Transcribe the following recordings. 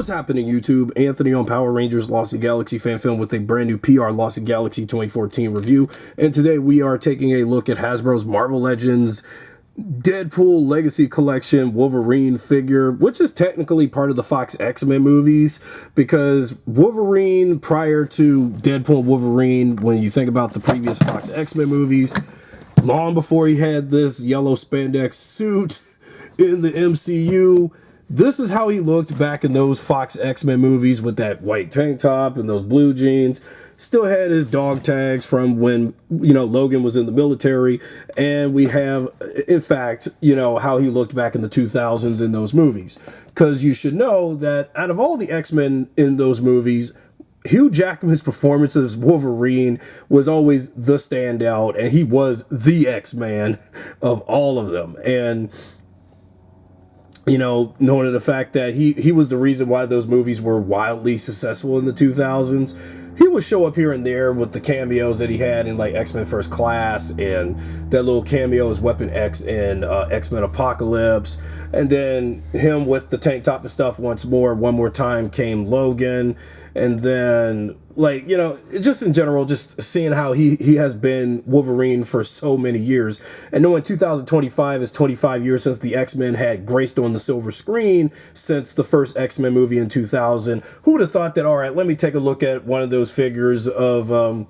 What's happening, YouTube? Anthony on Power Rangers Lost Galaxy fan film with a brand new PRLostGalaxy 2014 review. And today we are taking a look at Hasbro's Marvel Legends Deadpool Legacy Collection Wolverine figure, which is technically part of the Fox X-Men movies, because Wolverine, prior to Deadpool Wolverine, when you think about the previous Fox X-Men movies, long before he had this yellow spandex suit in the MCU, this is how he looked back in those Fox X-Men movies with that white tank top and those blue jeans. Still had his dog tags from when, Logan was in the military. And we have, in fact, how he looked back in the 2000s in those movies. Because you should know that out of all the X-Men in those movies, Hugh Jackman's performance as Wolverine was always the standout. And he was the X-Man of all of them. And knowing the fact that he was the reason why those movies were wildly successful in the 2000s. He would show up here and there with the cameos that he had in like X-Men First Class and that little cameo as Weapon X in X-Men Apocalypse. And then him with the tank top and stuff one more time came Logan. And then, just in general, just seeing how he has been Wolverine for so many years. And knowing 2025 is 25 years since the X-Men had graced on the silver screen since the first X-Men movie in 2000. Who would have thought that, all right, let me take a look at one of those figures of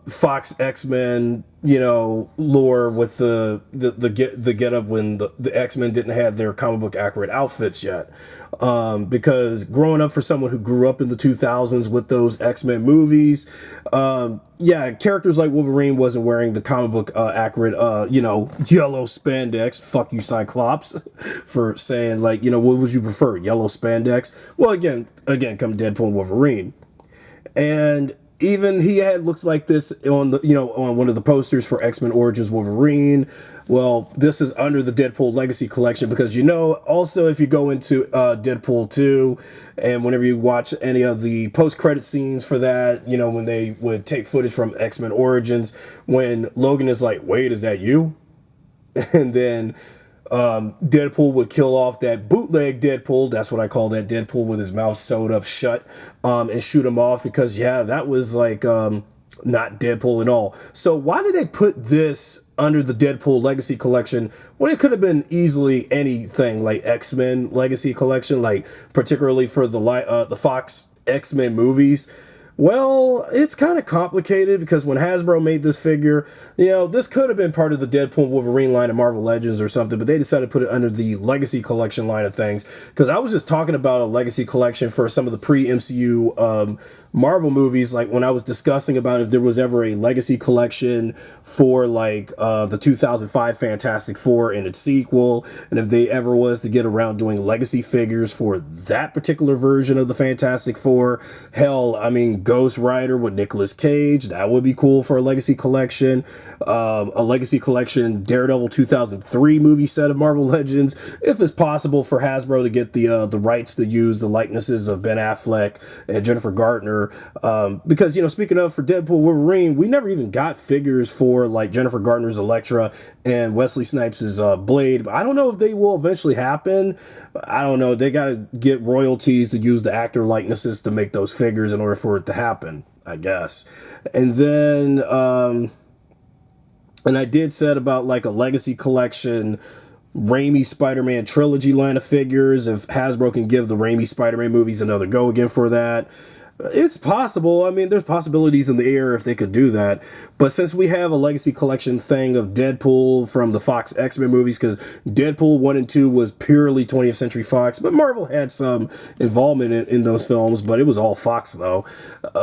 Fox X-Men, lore with the get up when the X-Men didn't have their comic book accurate outfits yet. Because growing up for someone who grew up in the 2000s with those X-Men movies, characters like Wolverine wasn't wearing the comic book accurate, yellow spandex. Fuck you, Cyclops, for saying what would you prefer, yellow spandex? Well, again, come Deadpool and Wolverine. And even he had looked like this on on one of the posters for X-Men Origins Wolverine. Well, this is under the Deadpool Legacy Collection because also if you go into Deadpool 2 and whenever you watch any of the post-credit scenes for that, when they would take footage from X-Men Origins, when Logan is like, wait, is that you? And then Deadpool would kill off that bootleg Deadpool, that's what I call that Deadpool with his mouth sewed up shut, and shoot him off because that was not Deadpool at all. So why did they put this under the Deadpool Legacy Collection when it could have been easily anything like X-Men Legacy Collection, particularly for the Fox X-Men movies? Well, it's kind of complicated because when Hasbro made this figure, this could have been part of the Deadpool Wolverine line of Marvel Legends or something, but they decided to put it under the Legacy Collection line of things. Because I was just talking about a Legacy Collection for some of the pre-MCU Marvel movies, like when I was discussing about if there was ever a Legacy Collection for the 2005 Fantastic Four and its sequel, and if they ever was to get around doing Legacy figures for that particular version of the Fantastic Four. Hell, Ghost Rider with Nicolas Cage, that would be cool for a Legacy Collection. A Legacy Collection Daredevil 2003 movie set of Marvel Legends, if it's possible for Hasbro to get the rights to use the likenesses of Ben Affleck and Jennifer Garner. Because, speaking of, for Deadpool Wolverine, we never even got figures for Jennifer Garner's Elektra and Wesley Snipes' Blade. But I don't know if they will eventually happen. I don't know. They got to get royalties to use the actor likenesses to make those figures in order for it to happen, I guess. And then, and I did said about a Legacy Collection Raimi Spider-Man trilogy line of figures, if Hasbro can give the Raimi Spider-Man movies another go again for that. It's possible. There's possibilities in the air if they could do that. But since we have a Legacy Collection thing of Deadpool from the Fox X-Men movies, because Deadpool 1 and 2 was purely 20th Century Fox, but Marvel had some involvement in those films, but it was all Fox, though.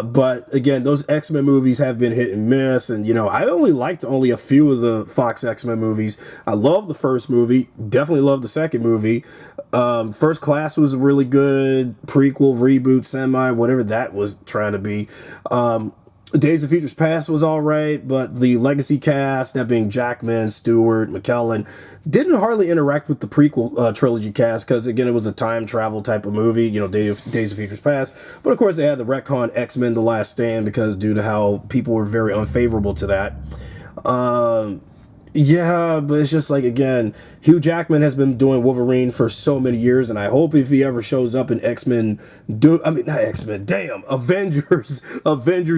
But again, those X-Men movies have been hit and miss, and, I only liked a few of the Fox X-Men movies. I love the first movie, definitely love the second movie. First Class was a really good prequel, reboot, semi, whatever that was trying to be. Days of Futures Past was all right, but the Legacy cast, that being Jackman, Stewart, McKellen, didn't hardly interact with the prequel trilogy cast because, again, it was a time travel type of movie, Days of Futures Past. But, of course, they had the retcon X-Men The Last Stand because due to how people were very unfavorable to that. Yeah, but it's just like, again, Hugh Jackman has been doing Wolverine for so many years, and I hope if he ever shows up in X-Men, not X-Men, damn, Avengers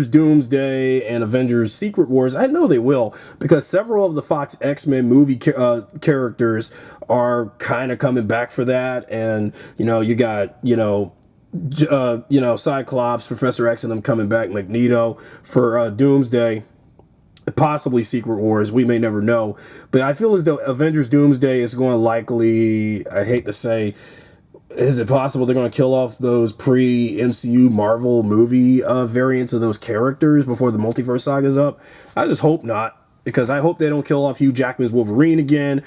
Doomsday and Avengers Secret Wars, I know they will, because several of the Fox X-Men movie characters are kind of coming back for that, and, you got, Cyclops, Professor X and them coming back, Magneto for Doomsday. Possibly Secret Wars, we may never know. But I feel as though Avengers Doomsday is going to likely, I hate to say, is it possible they're going to kill off those pre-MCU Marvel movie variants of those characters before the multiverse saga's up? I just hope not, because I hope they don't kill off Hugh Jackman's Wolverine again,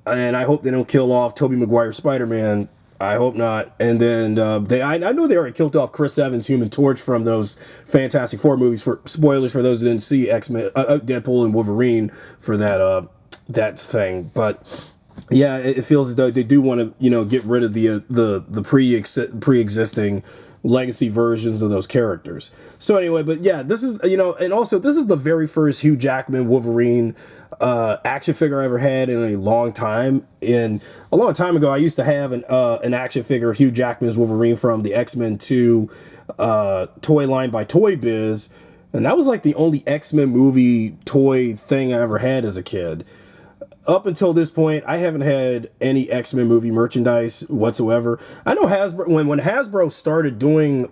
and I hope they don't kill off Tobey Maguire's Spider-Man. I hope not. And then I know they already killed off Chris Evans' Human Torch from those Fantastic Four movies. For spoilers for those who didn't see X-Men, Deadpool and Wolverine for that thing. But yeah, it feels as though they do want to get rid of the pre-existing legacy versions of those characters. So anyway, but yeah, this is and also this is the very first Hugh Jackman Wolverine action figure I ever had in a long time. And a long time ago, I used to have an action figure of Hugh Jackman's Wolverine from the X-Men 2 toy line by Toy Biz, and that was like the only X-Men movie toy thing I ever had as a kid. Up until this point, I haven't had any X-Men movie merchandise whatsoever. I know Hasbro, when Hasbro started doing,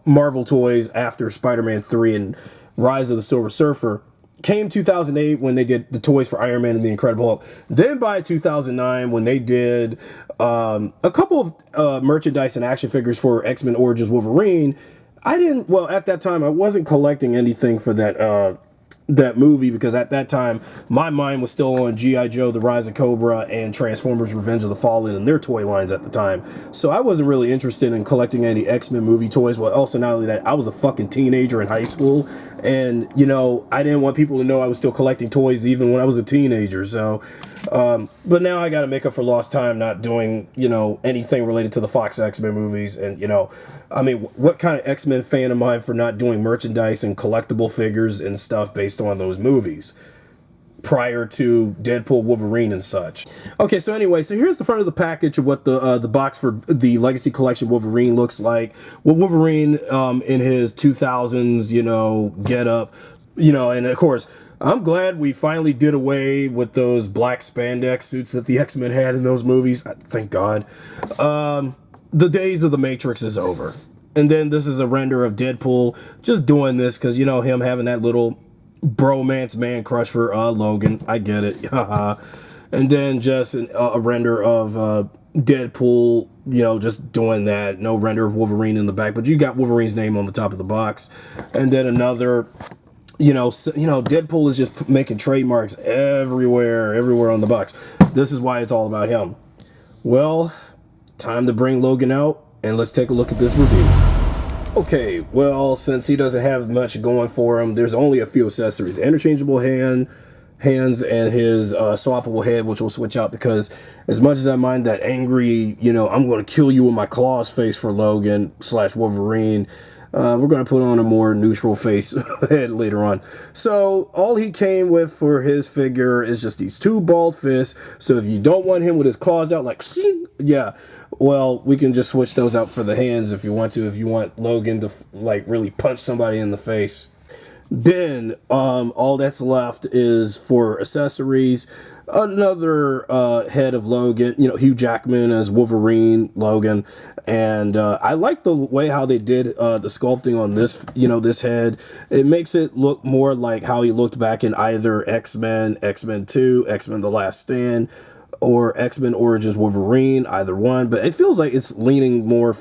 Marvel toys after Spider-Man 3 and Rise of the Silver Surfer, came 2008 when they did the toys for Iron Man and the Incredible Hulk. Then by 2009, when they did a couple of merchandise and action figures for X-Men Origins Wolverine, at that time, I wasn't collecting anything for that movie, because at that time my mind was still on G.I. Joe, The Rise of Cobra, and Transformers Revenge of the Fallen and their toy lines at the time. So I wasn't really interested in collecting any X-Men movie toys. Well, also, not only that, I was a fucking teenager in high school, and I didn't want people to know I was still collecting toys even when I was a teenager. So but now I got to make up for lost time not doing anything related to the Fox X-Men movies. And what kind of X-Men fan am I for not doing merchandise and collectible figures and stuff based on those movies prior to Deadpool, Wolverine, and such? Okay, so anyway, so here's the front of the package of what the box for the Legacy Collection Wolverine looks like. What Wolverine in his 2000s, get up, and of course, I'm glad we finally did away with those black spandex suits that the X-Men had in those movies. Thank God. The days of the Matrix is over. And then this is a render of Deadpool just doing this because, him having that little bromance man crush for Logan. I get it. And then just a render of Deadpool, just doing that. No render of Wolverine in the back, but you got Wolverine's name on the top of the box. And then another... Deadpool is just making trademarks everywhere on the box. This is why it's all about him. Well, time to bring Logan out, and let's take a look at this review. Okay, well, since he doesn't have much going for him, there's only a few accessories. Interchangeable hands and his swappable head, which will switch out, because as much as I mind that angry, I'm going to kill you with my claws face for Logan / Wolverine, we're going to put on a more neutral face head later on. So all he came with for his figure is just these two bald fists. So if you don't want him with his claws out, like, yeah, well, we can just switch those out for the hands if you want to. If you want Logan to really punch somebody in the face. Then all that's left is for accessories. Another head of Logan, Hugh Jackman as Wolverine, Logan. And I like the way how they did the sculpting on this, this head. It makes it look more like how he looked back in either X-Men, X-Men 2, X-Men The Last Stand, or X-Men Origins Wolverine, either one. But it feels like it's leaning more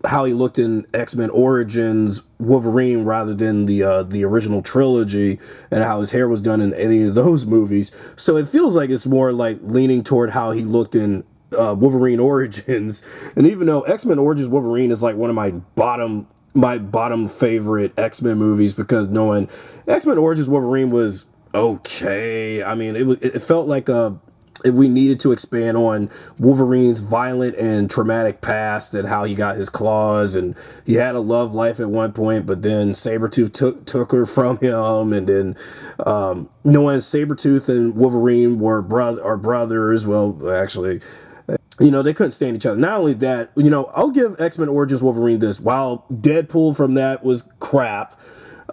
how he looked in X-Men Origins Wolverine rather than the original trilogy, and how his hair was done in any of those movies. So it feels like it's more like leaning toward how he looked in Wolverine Origins. And even though X-Men Origins Wolverine is like one of my bottom favorite X-Men movies, because knowing X-Men Origins Wolverine was okay. I mean, it felt like if we needed to expand on Wolverine's violent and traumatic past and how he got his claws, and he had a love life at one point, but then Sabretooth took her from him, and then knowing Sabretooth and Wolverine are brothers, well, actually, you know, they couldn't stand each other. Not only that, you know, I'll give X-Men Origins Wolverine this. While Deadpool from that was crap,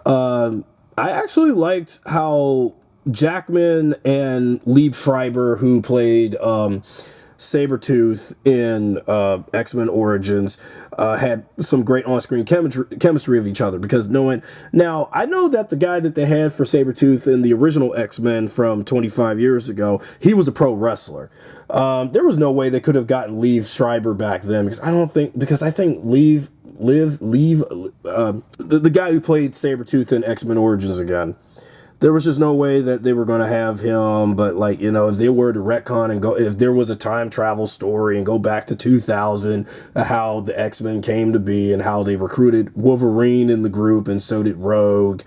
I actually liked how Jackman and Liev Schreiber, who played Sabretooth in X-Men Origins, had some great on-screen chemistry of each other, because now I know that the guy that they had for Sabretooth in the original X-Men from 25 years ago, he was a pro wrestler. There was no way they could have gotten Liev Schreiber back then, because I think the guy who played Sabretooth in X-Men Origins again, there was just no way that they were going to have him. But, like, you know, if they were to retcon and go, if there was a time travel story and go back to 2000, how the X-Men came to be and how they recruited Wolverine in the group, and so did Rogue,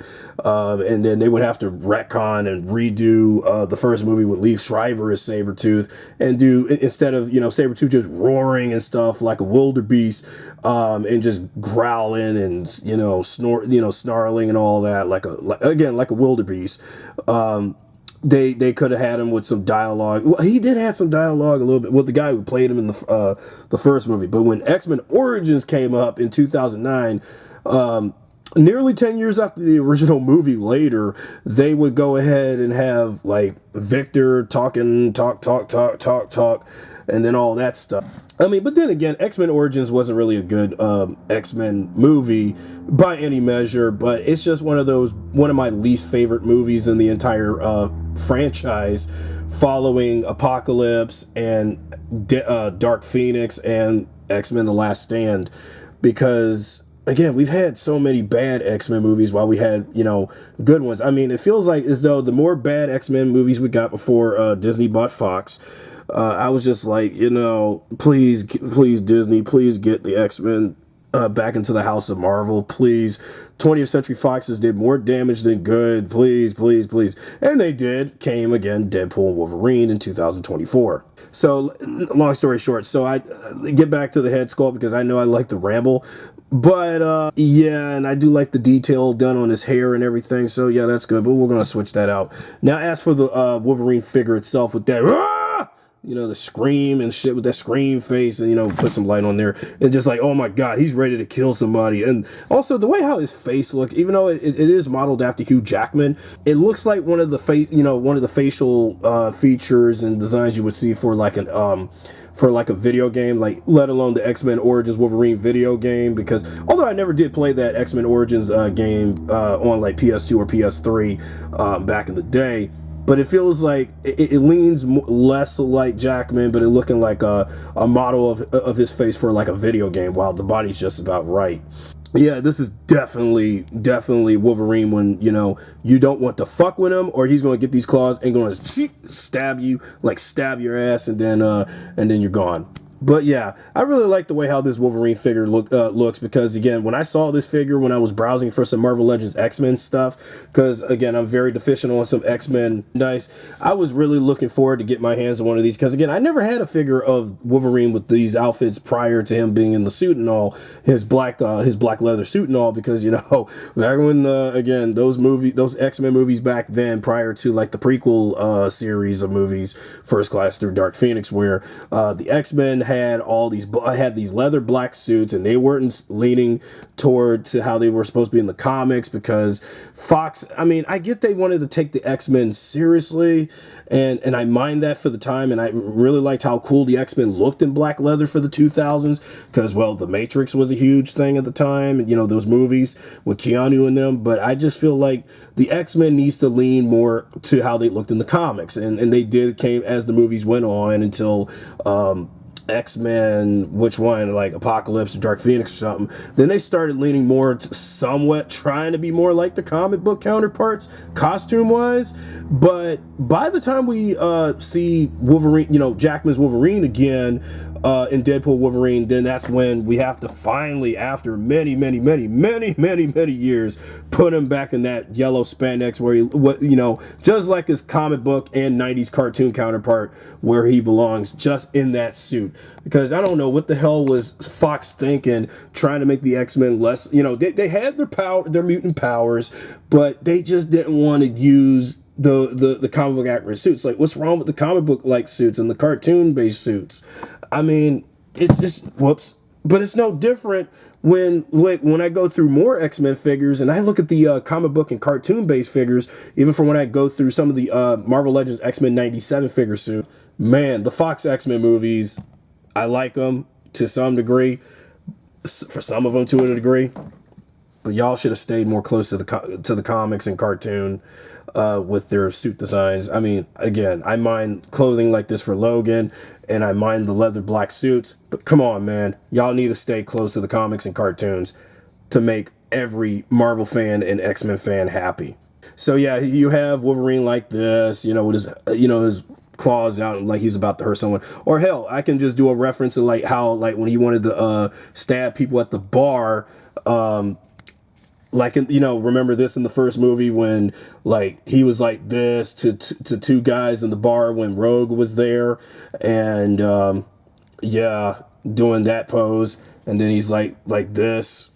and then they would have to retcon and redo the first movie with Liev Schreiber as Sabretooth, and do, instead of, you know, Sabretooth just roaring and stuff like a wildebeest, and just growling and, you know, snarling and all that, like a wildebeest. They could have had him with some dialogue. Well, he did have some dialogue a little bit with the guy who played him in the first movie. But when X-Men Origins came up in 2009, nearly 10 years after the original movie later, they would go ahead and have, like, Victor talk, and then all that stuff. I mean, but then again, X-Men Origins wasn't really a good X-Men movie by any measure, but it's just one of my least favorite movies in the entire franchise, following Apocalypse and Dark Phoenix and X-Men The Last Stand, because, again, we've had so many bad X-Men movies while we had, you know, good ones. I mean, it feels like as though the more bad X-Men movies we got before Disney bought Fox, I was just like, you know, please Disney, please get the X-Men back into the house of Marvel, please. 20th Century Foxes did more damage than good, please. And they did. Came again, Deadpool and Wolverine in 2024. So, long story short, so I get back to the head sculpt, because I know I like to ramble. But, yeah, and I do like the detail done on his hair and everything, so yeah, that's good, but we're going to switch that out. Now, as for the Wolverine figure itself, with that, you know, the scream and shit, with that scream face, and, you know, put some light on there, and just like, oh my god, he's ready to kill somebody. And also the way how his face looks, even though it is modeled after Hugh Jackman, it looks like one of the facial features and designs you would see for like a video game, like, let alone the X-Men Origins Wolverine video game, because although I never did play that X-Men Origins game on like PS2 or PS3 back in the day, but it feels like it leans less like Jackman, but it looking like a model of his face for like a video game, while the body's just about right. Yeah, this is definitely Wolverine when, you know, you don't want to fuck with him, or he's going to get these claws and going to stab your ass, and then you're gone. But yeah, I really like the way how this Wolverine figure looks, because, again, when I saw this figure when I was browsing for some Marvel Legends X-Men stuff, because, again, I'm very deficient on some X-Men dice, I was really looking forward to get my hands on one of these, because, again, I never had a figure of Wolverine with these outfits prior to him being in the suit and all, his black leather suit and all, because, you know, back when, again, those X-Men movies back then, prior to, like, the prequel series of movies, First Class through Dark Phoenix, where the X-Men had these leather black suits, and they weren't leaning toward to how they were supposed to be in the comics, because Fox, I mean, I get they wanted to take the X-Men seriously, and I mind that for the time, and I really liked how cool the X-Men looked in black leather for the 2000s, because, well, The Matrix was a huge thing at the time, and, you know, those movies with Keanu in them, but I just feel like the X-Men needs to lean more to how they looked in the comics, and they came as the movies went on, until X-Men, which one, like Apocalypse or Dark Phoenix or something, then they started leaning more to somewhat trying to be more like the comic book counterparts, costume-wise. But by the time we see Wolverine, you know, Jackman's Wolverine again, in Deadpool Wolverine, then that's when we have to finally, after many years, put him back in that yellow spandex where just like his comic book and 90s cartoon counterpart, where he belongs, just in that suit. Because I don't know what the hell was Fox thinking, trying to make the X-Men less, they had their mutant powers, but they just didn't want to use the comic book accurate suits. Like, what's wrong with the comic book like suits and the cartoon based suits? I mean, it's just whoops. But it's no different when I go through more X-Men figures and I look at the comic book and cartoon based figures, even from when I go through some of the Marvel Legends X-Men 97 figure suit. Man, the Fox X-Men movies, I like them to some degree, for some of them to a degree. But y'all should have stayed more close to the comics and cartoon with their suit designs. I mean, again, I mind clothing like this for Logan, and I mind the leather black suits. But come on, man. Y'all need to stay close to the comics and cartoons to make every Marvel fan and X-Men fan happy. So yeah, you have Wolverine like this, with his, his claws out and like he's about to hurt someone. Or hell, I can just do a reference to like how, like, when he wanted to stab people at the bar, like, remember this in the first movie when, like, he was like this to two guys in the bar when Rogue was there, and doing that pose, and then he's like this.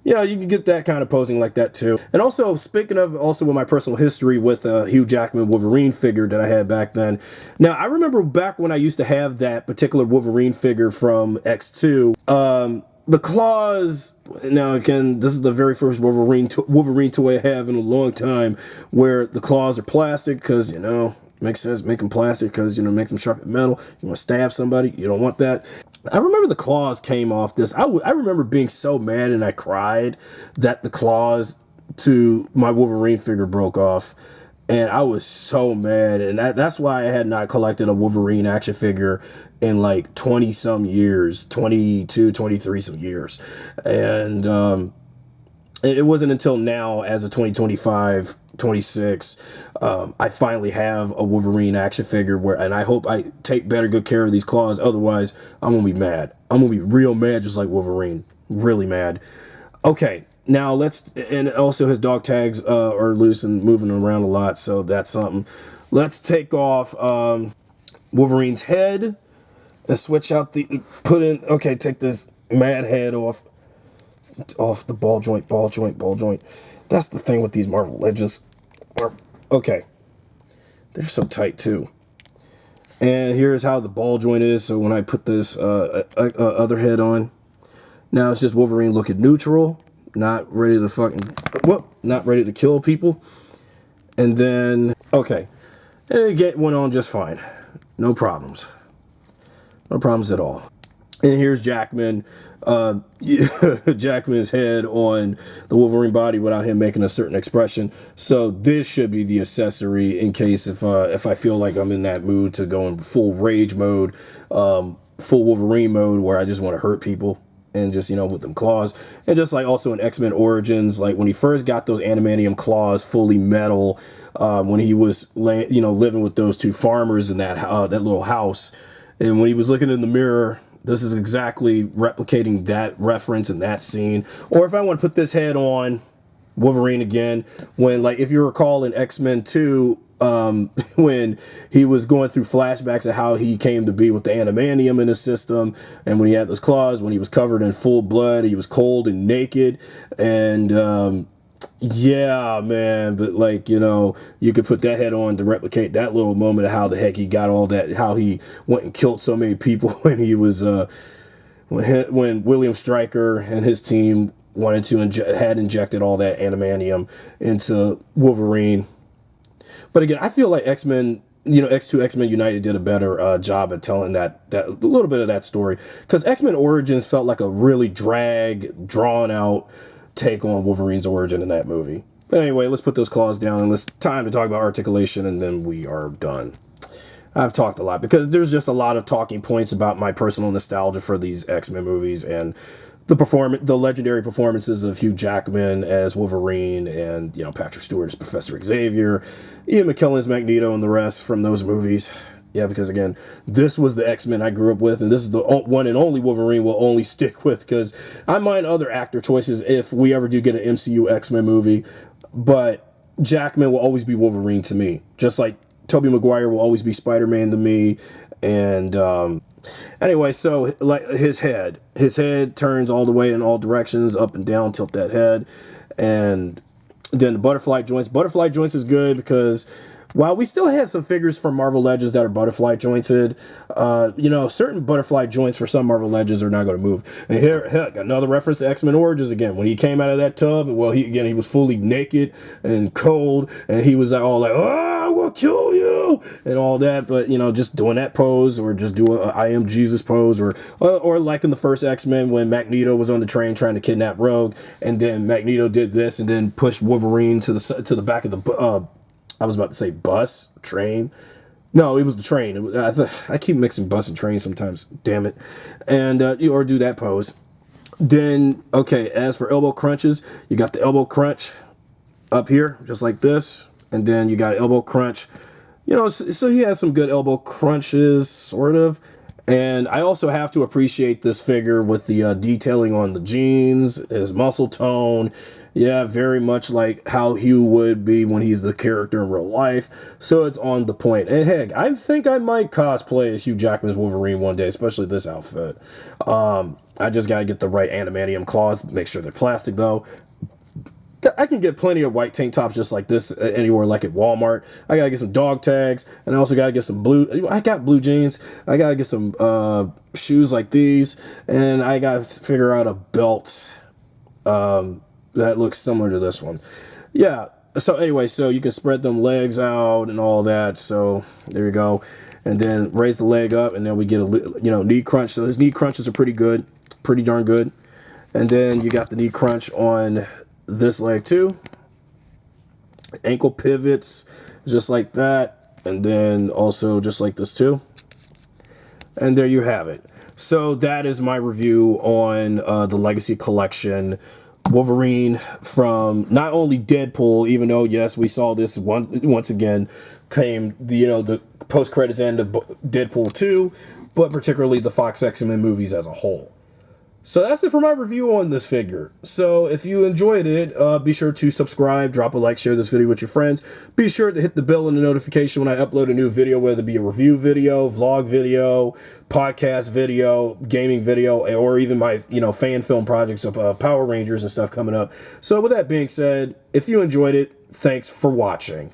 Yeah, you can get that kind of posing like that too. And also, speaking of with my personal history with Hugh Jackman Wolverine figure that I had back then. Now, I remember back when I used to have that particular Wolverine figure from X2. The claws, now again, this is the very first Wolverine toy I have in a long time, where the claws are plastic, because, makes sense, make them plastic, because, make them sharp and metal. You want to stab somebody, you don't want that. I remember the claws came off this. I remember being so mad, and I cried that the claws to my Wolverine figure broke off. And I was so mad, and that's why I had not collected a Wolverine action figure in like 20 some years, 22, 23 some years. And it wasn't until now, as a 2025, 26, I finally have a Wolverine action figure and I hope I take better good care of these claws. Otherwise, I'm going to be mad. I'm going to be real mad, just like Wolverine. Really mad. Okay. Now and also his dog tags are loose and moving around a lot, so that's something. Let's take off Wolverine's head and switch out take this mad head off the ball joint. That's the thing with these Marvel Legends. Okay, they're so tight too. And here's how the ball joint is. So when I put this other head on, now it's just Wolverine looking neutral. Not ready to kill people. And then, okay. And it went on just fine. No problems. No problems at all. And here's Jackman. Jackman's head on the Wolverine body without him making a certain expression. So this should be the accessory in case if I feel like I'm in that mood to go in full rage mode, full Wolverine mode where I just want to hurt people. And just, with them claws. And just like also in X-Men Origins, like when he first got those adamantium claws fully metal, when he was, living with those two farmers in that little house. And when he was looking in the mirror, this is exactly replicating that reference and that scene. Or if I want to put this head on Wolverine again, when, like, if you recall in X-Men 2, when he was going through flashbacks of how he came to be with the adamantium in his system, and when he had those claws, when he was covered in full blood, he was cold and naked, and yeah, man, but like, you could put that head on to replicate that little moment of how the heck he got all that, how he went and killed so many people when he was when William Stryker and his team wanted to had injected all that adamantium into Wolverine. But again, I feel like X-Men, X2 X-Men United did a better job at telling that a little bit of that story. Because X-Men Origins felt like a really drawn out take on Wolverine's origin in that movie. But anyway, let's put those claws down and it's time to talk about articulation, and then we are done. I've talked a lot because there's just a lot of talking points about my personal nostalgia for these X-Men movies and the legendary performances of Hugh Jackman as Wolverine, and Patrick Stewart as Professor Xavier, Ian McKellen's Magneto, and the rest from those movies. Yeah, because again, this was the X-Men I grew up with, and this is the one and only Wolverine we'll only stick with, because I mind other actor choices if we ever do get an MCU X-Men movie, but Jackman will always be Wolverine to me, just like Tobey Maguire will always be Spider-Man to me. And anyway, so like his head turns all the way in all directions, up and down, tilt that head, and then the butterfly joints is good because while we still had some figures from Marvel Legends that are butterfly jointed, you know, certain butterfly joints for some Marvel Legends are not going to move. And here, heck, another reference to X-Men Origins again. When he came out of that tub, well, he was fully naked and cold, and he was all like, "Oh, I will kill you," and all that. But, you know, just doing that pose, or just do a I am Jesus pose, or like in the first X-Men when Magneto was on the train trying to kidnap Rogue, and then Magneto did this and then pushed Wolverine to the back of the I was about to say bus, train. No, it was the train. I keep mixing bus and train sometimes. Damn it. And or do that pose. Then, okay, as for elbow crunches, you got the elbow crunch up here, just like this. And then you got elbow crunch. You know, so he has some good elbow crunches, sort of. And I also have to appreciate this figure with the detailing on the jeans, his muscle tone. Yeah, very much like how Hugh would be when he's the character in real life. So it's on the point. And heck, I think I might cosplay as Hugh Jackman's Wolverine one day, especially this outfit. I just got to get the right adamantium claws. Make sure they're plastic, though. I can get plenty of white tank tops just like this anywhere, like at Walmart. I gotta get some dog tags, and I also gotta get some blue. I got blue jeans. I gotta get some shoes like these, and I gotta figure out a belt that looks similar to this one. Yeah. So anyway, so you can spread them legs out and all that. So there you go, and then raise the leg up, and then we get a knee crunch. So his knee crunches are pretty good, pretty darn good. And then you got the knee crunch on this leg too, ankle pivots just like that, and then also just like this too, and there you have it. So that is my review on the Legacy Collection Wolverine from not only Deadpool, even though yes we saw this once again came the post credits end of Deadpool 2, but particularly the Fox X-Men movies as a whole. So that's it for my review on this figure. So if you enjoyed it, be sure to subscribe, drop a like, share this video with your friends. Be sure to hit the bell and the notification when I upload a new video, whether it be a review video, vlog video, podcast video, gaming video, or even my fan film projects of Power Rangers and stuff coming up. So with that being said, if you enjoyed it, thanks for watching.